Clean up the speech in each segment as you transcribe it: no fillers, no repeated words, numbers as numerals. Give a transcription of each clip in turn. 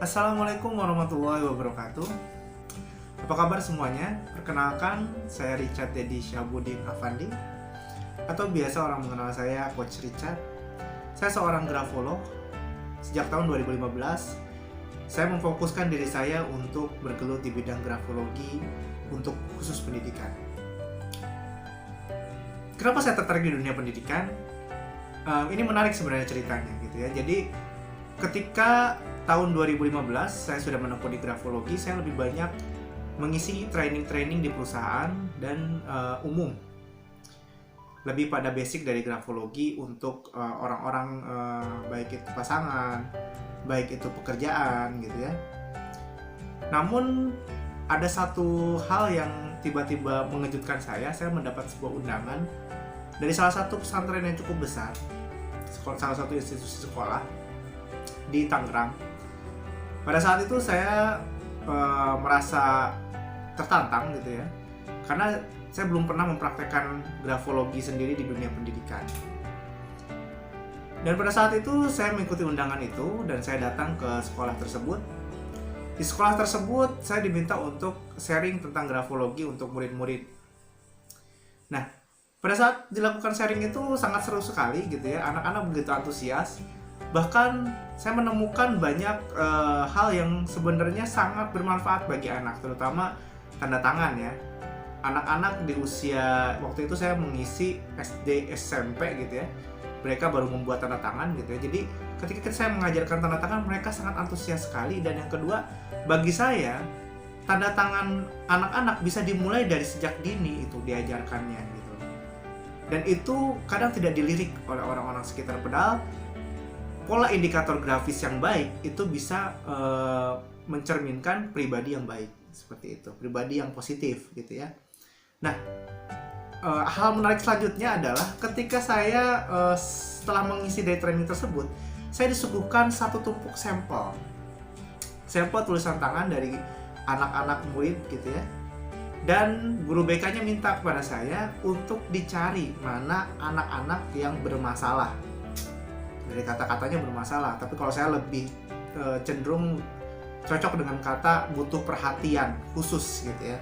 Assalamualaikum warahmatullahi wabarakatuh. Apa kabar semuanya? Perkenalkan, saya Richard Dedi Syahbudin Afandi, atau biasa orang mengenal saya Coach Richard. Saya seorang grafolog. Sejak tahun 2015, saya memfokuskan diri saya untuk bergelut di bidang grafologi untuk khusus pendidikan. Kenapa saya tertarik di dunia pendidikan? Ini menarik sebenarnya ceritanya gitu ya. Jadi ketika tahun 2015 saya sudah menempuh di grafologi, saya lebih banyak mengisi training-training di perusahaan dan umum. Lebih pada basic dari grafologi untuk orang-orang baik itu pasangan, baik itu pekerjaan gitu ya. Namun ada satu hal yang tiba-tiba mengejutkan saya mendapat sebuah undangan dari salah satu pesantren yang cukup besar, salah satu institusi sekolah di Tangerang. Pada saat itu saya merasa tertantang gitu ya, karena saya belum pernah mempraktekkan grafologi sendiri di dunia pendidikan. Dan pada saat itu saya mengikuti undangan itu dan saya datang ke sekolah tersebut. Di sekolah tersebut saya diminta untuk sharing tentang grafologi untuk murid-murid. Nah, pada saat dilakukan sharing itu sangat seru sekali gitu ya, anak-anak begitu antusias. Bahkan saya menemukan banyak hal yang sebenarnya sangat bermanfaat bagi anak, terutama tanda tangan ya. Anak-anak di usia waktu itu saya mengisi SD, SMP gitu ya. Mereka baru membuat tanda tangan gitu ya. Jadi ketika saya mengajarkan tanda tangan, mereka sangat antusias sekali. Dan yang kedua, bagi saya tanda tangan anak-anak bisa dimulai dari sejak dini itu diajarkannya gitu. Dan itu kadang tidak dilirik oleh orang-orang sekitar, padahal pola indikator grafis yang baik itu bisa mencerminkan pribadi yang baik, seperti itu, pribadi yang positif gitu ya. Nah, hal menarik selanjutnya adalah ketika saya setelah mengisi dari training tersebut, saya disuguhkan satu tumpuk sampel tulisan tangan dari anak-anak murid gitu ya. Dan guru BK-nya minta kepada saya untuk dicari mana anak-anak yang bermasalah. Dari kata-katanya bermasalah, tapi kalau saya lebih cenderung cocok dengan kata butuh perhatian khusus gitu ya.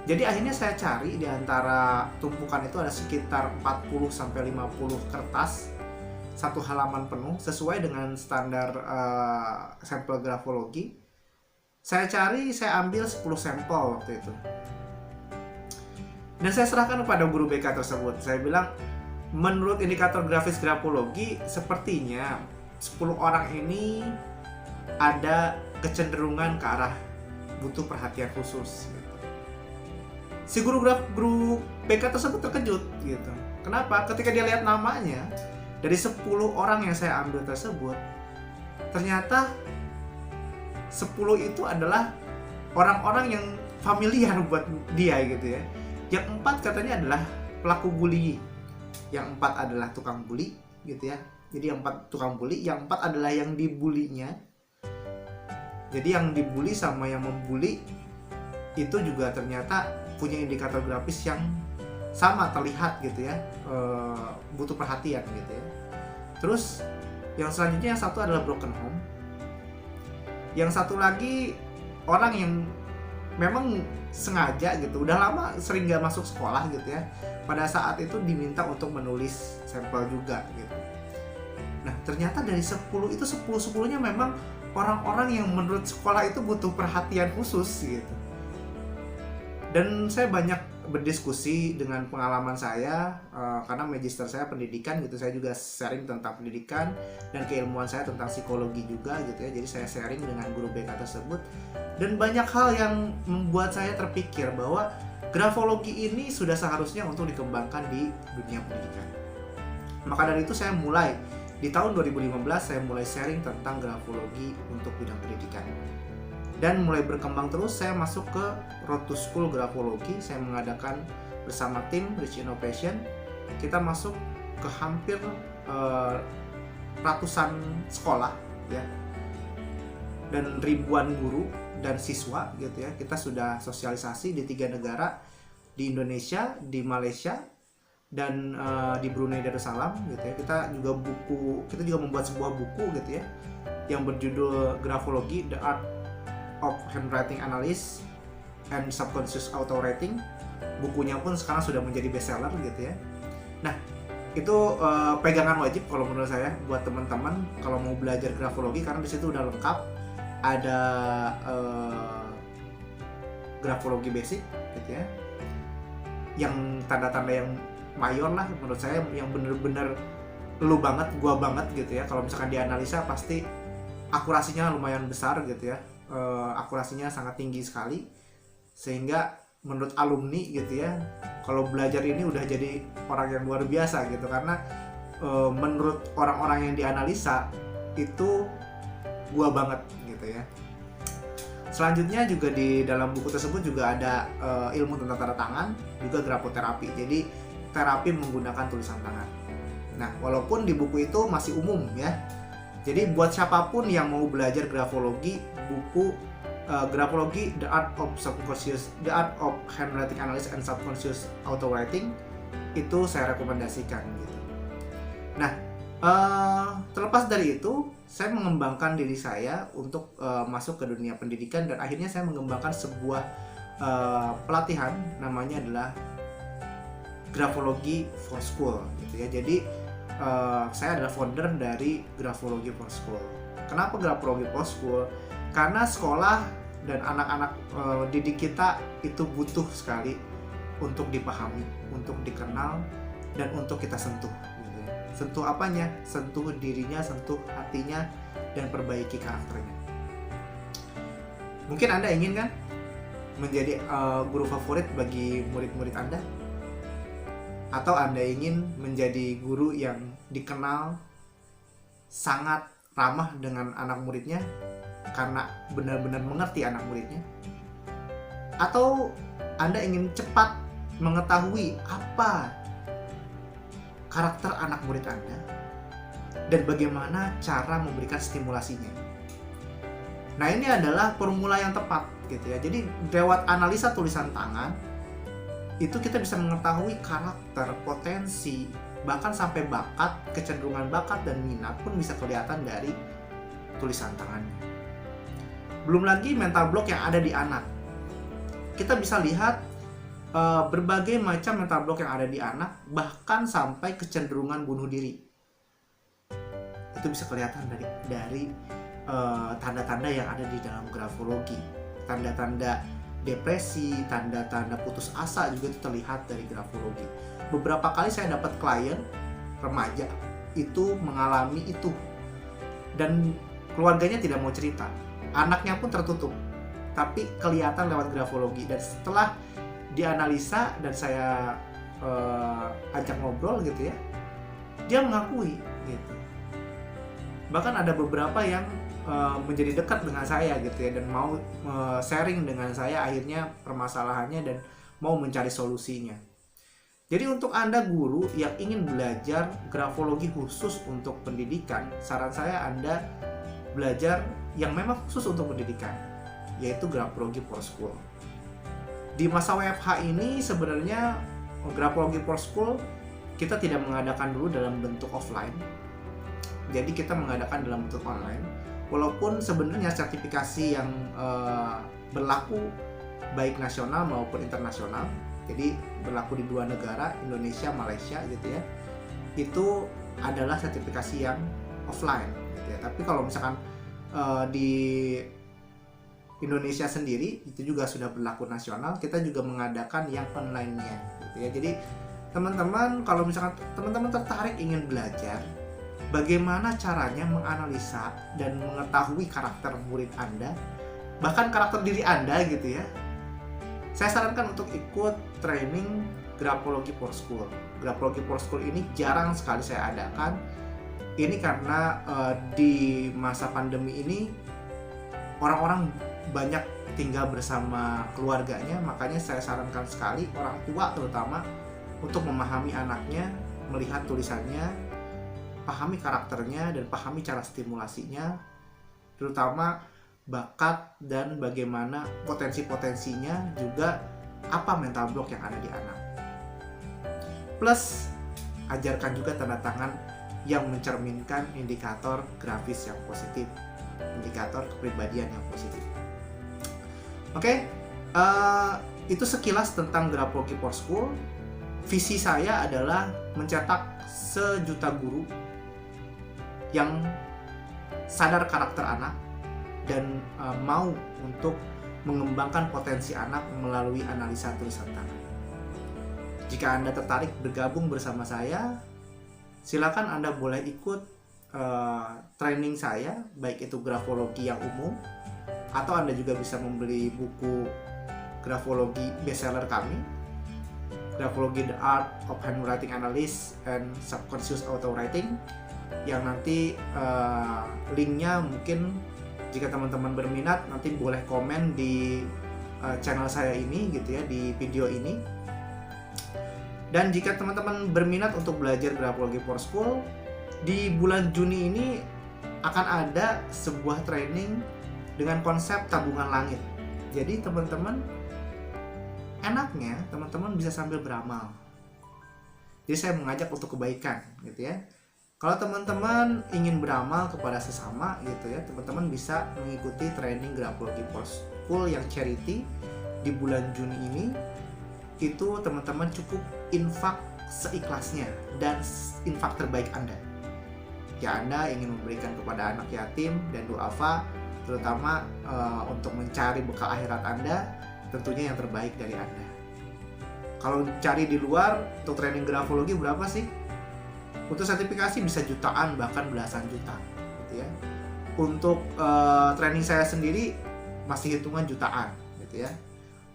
Jadi akhirnya saya cari di antara tumpukan itu ada sekitar 40-50 kertas, satu halaman penuh sesuai dengan standar sampel grafologi. Saya ambil 10 sampel waktu itu. Dan saya serahkan kepada guru BK tersebut. Saya bilang, menurut indikator grafis grafologi, sepertinya 10 orang ini ada kecenderungan ke arah butuh perhatian khusus gitu. Si guru BK tersebut terkejut gitu. Kenapa? Ketika dia lihat namanya, dari 10 orang yang saya ambil tersebut, ternyata 10 itu adalah orang-orang yang familiar buat dia gitu ya. Yang 4 katanya adalah pelaku bullying, yang 4 adalah tukang bully gitu ya. Jadi yang 4 tukang bully, yang 4 adalah yang dibulinya. Jadi yang dibully sama yang membuli itu juga ternyata punya indikator grafis yang sama, terlihat gitu ya, butuh perhatian gitu ya. Terus yang selanjutnya, yang satu adalah broken home. Yang satu lagi orang yang memang sengaja gitu, udah lama sering gak masuk sekolah gitu ya, pada saat itu diminta untuk menulis sampel juga gitu. Nah, ternyata dari 10 itu 10-10-nya memang orang-orang yang menurut sekolah itu butuh perhatian khusus gitu. Dan saya banyak berdiskusi dengan pengalaman saya, karena magister saya pendidikan gitu. Saya juga sharing tentang pendidikan dan keilmuan saya tentang psikologi juga gitu ya. Jadi saya sharing dengan guru BK tersebut. Dan banyak hal yang membuat saya terpikir bahwa grafologi ini sudah seharusnya untuk dikembangkan di dunia pendidikan. Maka dari itu saya mulai, di tahun 2015 saya mulai sharing tentang grafologi untuk bidang pendidikan. Dan mulai berkembang terus, saya masuk ke Road to School Grafologi. Saya mengadakan bersama tim Rich Innovation. Kita masuk ke hampir ratusan sekolah ya, dan ribuan guru dan siswa gitu ya. Kita sudah sosialisasi di 3 negara, di Indonesia, di Malaysia, dan di Brunei Darussalam gitu ya. Kita juga membuat sebuah buku gitu ya, yang berjudul Grafology: The Art of Handwriting Analysis and Subconscious Auto-Writing. Bukunya pun sekarang sudah menjadi bestseller gitu ya. Nah, itu pegangan wajib kalau menurut saya buat teman-teman kalau mau belajar grafologi, karena di situ udah lengkap. Ada grafologi basic gitu ya, yang tanda-tanda yang mayor lah menurut saya, yang bener-bener lu banget, gua banget gitu ya. Kalau misalkan dianalisa pasti akurasinya lumayan besar gitu ya, akurasinya sangat tinggi sekali, sehingga menurut alumni gitu ya, kalau belajar ini udah jadi orang yang luar biasa gitu, karena menurut orang-orang yang dianalisa itu gua banget gitu ya. Selanjutnya juga di dalam buku tersebut juga ada ilmu tentang tanda tangan, juga grafoterapi. Jadi terapi menggunakan tulisan tangan. Nah, walaupun di buku itu masih umum ya. Jadi buat siapapun yang mau belajar grafologi, buku Grafology: The Art of Handwriting Analysis and Subconscious Auto-Writing itu saya rekomendasikan gitu. Nah, terlepas dari itu, saya mengembangkan diri saya untuk masuk ke dunia pendidikan, dan akhirnya saya mengembangkan sebuah pelatihan, namanya adalah Grafology for School gitu ya. Jadi saya adalah founder dari Grafology for School. Kenapa Grafology for School? Karena sekolah dan anak-anak didik kita itu butuh sekali untuk dipahami, untuk dikenal, dan untuk kita sentuh gitu ya. Sentuh apanya? Sentuh dirinya, sentuh hatinya, dan perbaiki karakternya. Mungkin Anda ingin kan menjadi guru favorit bagi murid-murid Anda? Atau Anda ingin menjadi guru yang dikenal sangat ramah dengan anak muridnya karena benar-benar mengerti anak muridnya? Atau Anda ingin cepat mengetahui apa karakter anak murid Anda dan bagaimana cara memberikan stimulasinya? Nah, ini adalah formula yang tepat gitu ya. Jadi lewat analisa tulisan tangan itu kita bisa mengetahui karakter, potensi, bahkan sampai bakat, kecenderungan bakat dan minat pun bisa kelihatan dari tulisan tangannya. Belum lagi mental block yang ada di anak. Kita bisa lihat berbagai macam mental block yang ada di anak, bahkan sampai kecenderungan bunuh diri. Itu bisa kelihatan dari tanda-tanda yang ada di dalam grafologi. Tanda-tanda depresi, tanda-tanda putus asa juga itu terlihat dari grafologi. Beberapa kali saya dapat klien remaja itu mengalami itu, dan keluarganya tidak mau cerita. Anaknya pun tertutup, tapi kelihatan lewat grafologi. Dan setelah dianalisa dan saya ajak ngobrol gitu ya, dia mengakui gitu. Bahkan ada beberapa yang menjadi dekat dengan saya gitu ya, dan mau sharing dengan saya akhirnya permasalahannya dan mau mencari solusinya. Jadi untuk Anda guru yang ingin belajar grafologi khusus untuk pendidikan, saran saya Anda belajar yang memang khusus untuk pendidikan, yaitu Grafology for School. Di masa WFH ini sebenarnya Grafology for School kita tidak mengadakan dulu dalam bentuk offline, jadi kita mengadakan dalam bentuk online. Walaupun sebenarnya sertifikasi yang berlaku baik nasional maupun internasional, jadi berlaku di 2 negara, Indonesia, Malaysia gitu ya, itu adalah sertifikasi yang offline gitu ya. Tapi kalau misalkan di Indonesia sendiri itu juga sudah berlaku nasional, kita juga mengadakan yang online-nya gitu ya. Jadi teman-teman, kalau misalkan teman-teman tertarik ingin belajar bagaimana caranya menganalisa dan mengetahui karakter murid Anda, bahkan karakter diri Anda gitu ya, saya sarankan untuk ikut training Grafology for School. Grafology for School ini jarang sekali saya adakan. Ini karena di masa pandemi ini orang-orang banyak tinggal bersama keluarganya, makanya saya sarankan sekali orang tua terutama untuk memahami anaknya, melihat tulisannya, pahami karakternya, dan pahami cara stimulasinya, terutama bakat dan bagaimana potensi-potensinya, juga apa mental block yang ada di anak. Plus ajarkan juga tanda tangan yang mencerminkan indikator grafis yang positif. indikator kepribadian yang positif. Oke, itu sekilas tentang grafologi for school. Visi saya adalah mencetak sejuta guru yang sadar karakter anak dan mau untuk mengembangkan potensi anak melalui analisa tulisan tangan. Jika Anda tertarik bergabung bersama saya, silakan Anda boleh ikut training saya, baik itu grafologi yang umum, atau Anda juga bisa membeli buku grafologi bestseller kami, Grafologi The Art of Handwriting Analysis and Subconscious Auto-Writing, yang nanti linknya mungkin jika teman-teman berminat nanti boleh komen di channel saya ini gitu ya, di video ini. Dan jika teman-teman berminat untuk belajar grafologi for school, di bulan Juni ini akan ada sebuah training dengan konsep tabungan langit. Jadi teman-teman, enaknya teman-teman bisa sambil beramal. Jadi saya mengajak untuk kebaikan gitu ya. Kalau teman-teman ingin beramal kepada sesama gitu ya, teman-teman bisa mengikuti training grafologi for school yang charity di bulan Juni ini. Itu teman-teman cukup infak seikhlasnya dan infak terbaik Anda. Ya, Anda ingin memberikan kepada anak yatim dan duafa, terutama untuk mencari bekal akhirat Anda, tentunya yang terbaik dari Anda. Kalau cari di luar untuk training grafologi berapa sih? Untuk sertifikasi bisa jutaan bahkan belasan juta gitu ya. Untuk training saya sendiri masih hitungan jutaan gitu ya,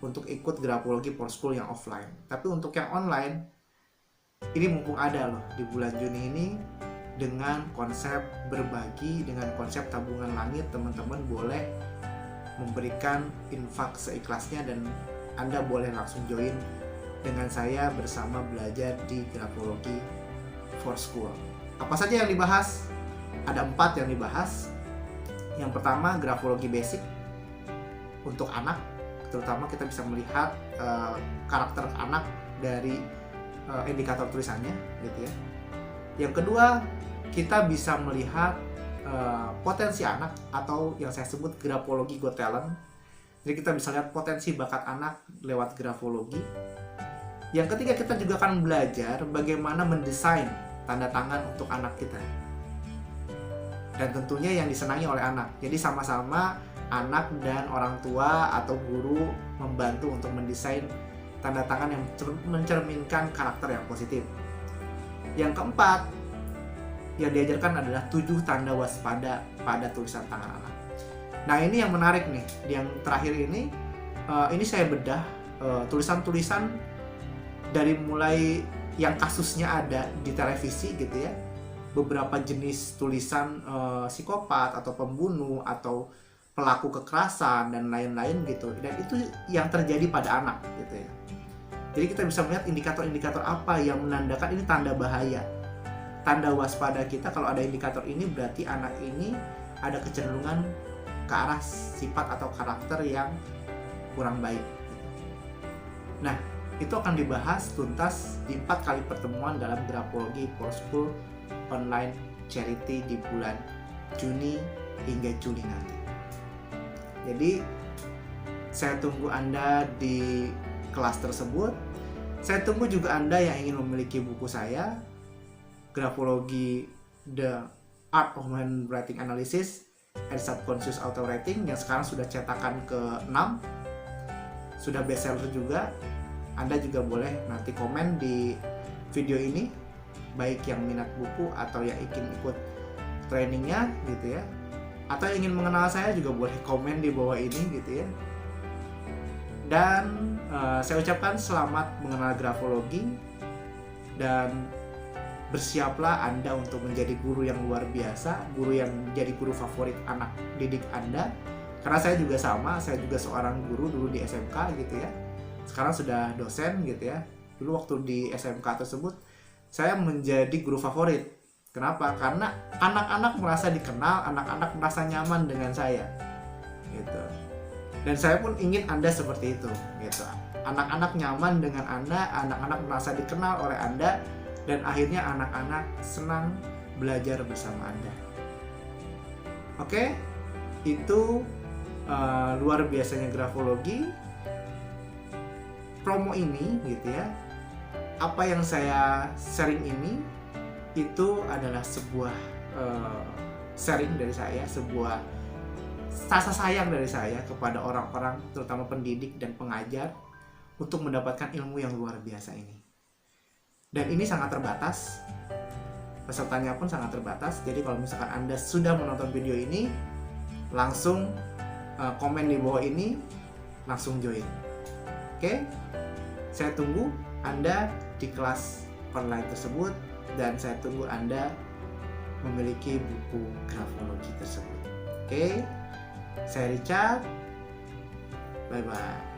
untuk ikut grafologi for school yang offline. Tapi untuk yang online ini mumpung ada loh di bulan Juni ini, dengan konsep berbagi, dengan konsep tabungan langit, teman-teman boleh memberikan infak seikhlasnya dan Anda boleh langsung join dengan saya bersama belajar di grafologi for school. Apa saja yang dibahas? Ada 4 yang dibahas. Yang pertama, grafologi basic untuk anak, terutama kita bisa melihat karakter anak dari indikator tulisannya gitu ya. Yang kedua, kita bisa melihat potensi anak atau yang saya sebut grafologi Got Talent. Jadi kita bisa lihat potensi bakat anak lewat grafologi. Yang ketiga, kita juga akan belajar bagaimana mendesain tanda tangan untuk anak kita. Dan tentunya yang disenangi oleh anak. Jadi sama-sama anak dan orang tua atau guru membantu untuk mendesain tanda tangan yang mencerminkan karakter yang positif. Yang keempat, yang diajarkan adalah 7 tanda waspada pada tulisan tangan anak. Nah, ini yang menarik nih. Yang terakhir ini saya bedah tulisan-tulisan dari mulai yang kasusnya ada di televisi gitu ya, beberapa jenis tulisan psikopat atau pembunuh atau pelaku kekerasan dan lain-lain gitu, dan itu yang terjadi pada anak gitu ya. Jadi kita bisa melihat indikator-indikator apa yang menandakan ini tanda bahaya, tanda waspada kita. Kalau ada indikator ini berarti anak ini ada kecenderungan ke arah sifat atau karakter yang kurang baik gitu. Nah, itu akan dibahas tuntas di 4 kali pertemuan dalam grafologi for school online charity di bulan Juni hingga Juli nanti. Jadi saya tunggu Anda di kelas tersebut. Saya tunggu juga Anda yang ingin memiliki buku saya, Grafologi The Art of Handwriting Analysis and Subconscious Auto-Writing, yang sekarang sudah cetakan ke-6, sudah bestseller juga. Anda juga boleh nanti komen di video ini, baik yang minat buku atau yang ingin ikut trainingnya gitu ya, atau yang ingin mengenal saya juga boleh komen di bawah ini gitu ya. Dan saya ucapkan selamat mengenal grafologi, dan bersiaplah Anda untuk menjadi guru yang luar biasa, guru yang menjadi guru favorit anak didik Anda. Karena saya juga sama, saya juga seorang guru dulu di SMK gitu ya. Sekarang sudah dosen gitu ya. Dulu waktu di SMK tersebut saya menjadi guru favorit. Kenapa? Karena anak-anak merasa dikenal, anak-anak merasa nyaman dengan saya gitu. Dan saya pun ingin Anda seperti itu gitu. Anak-anak nyaman dengan Anda, anak-anak merasa dikenal oleh Anda, dan akhirnya anak-anak senang belajar bersama Anda. Oke, itu luar biasanya grafologi. Promo ini gitu ya, apa yang saya sharing ini itu adalah sebuah sharing dari saya, sebuah rasa sayang dari saya kepada orang-orang, terutama pendidik dan pengajar, untuk mendapatkan ilmu yang luar biasa ini. Dan ini sangat terbatas, pesertanya pun sangat terbatas. Jadi kalau misalkan Anda sudah menonton video ini, langsung komen di bawah ini, langsung join. Oke? Saya tunggu Anda di kelas online tersebut, dan saya tunggu Anda memiliki buku grafologi tersebut. Oke? Saya Richard. Bye-bye.